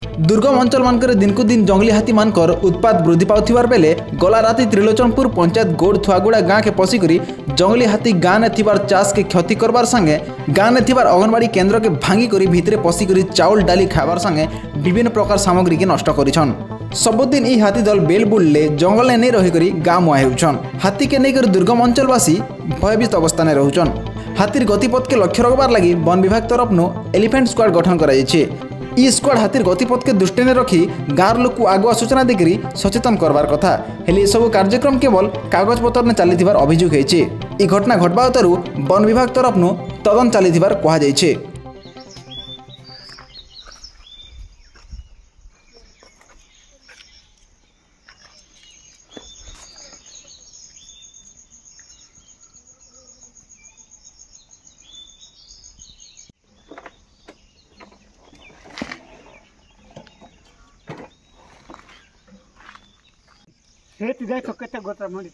दुर्गम अंचल मानकर दिन को दिन जंगली हाथी मानकर उत्पात वृद्धि पाउथिबार बेले गला राति त्रिलोचनपुर पंचायत गोड़ थुआगुड़ा गाँ के पशिकरी जंगली हाथी गाँ ने थिबार चाष के क्षति करबार संगे गाँ ने थिबार अंगनवाड़ी केन्द्र के भांगी करी भितरे पशिकरी चाउल डाली खाबार संगे विभिन्न प्रकार सामग्री के नष्ट करिछन। सबुदिन ई हाथी दल बेल बुलले जंगल ने नहीं रही गाँ मुआ होउछन। हाथी के लेकर दुर्गम अंचलवासी भयभीत अवस्था में रहुछन। हाथीर गतिपथ के लक्ष्य रखबार लगी वन विभाग तरफ एलिफेंट स्क्वाड गठन करा जायछि। ई स्क्वाड हाथीर गतिपथ के दृष्टि में रखी गाँव लोक आगुआ सूचना देकरी सचेतन करबार कथा हेले सब कार्यक्रम केवल कागज पत्र ने चली अभियोग होइछि। ई घटना घटबा उतरु वन विभाग तरफ तदन चली कहा जायछि। से तुझे तो केते गोत्र मणि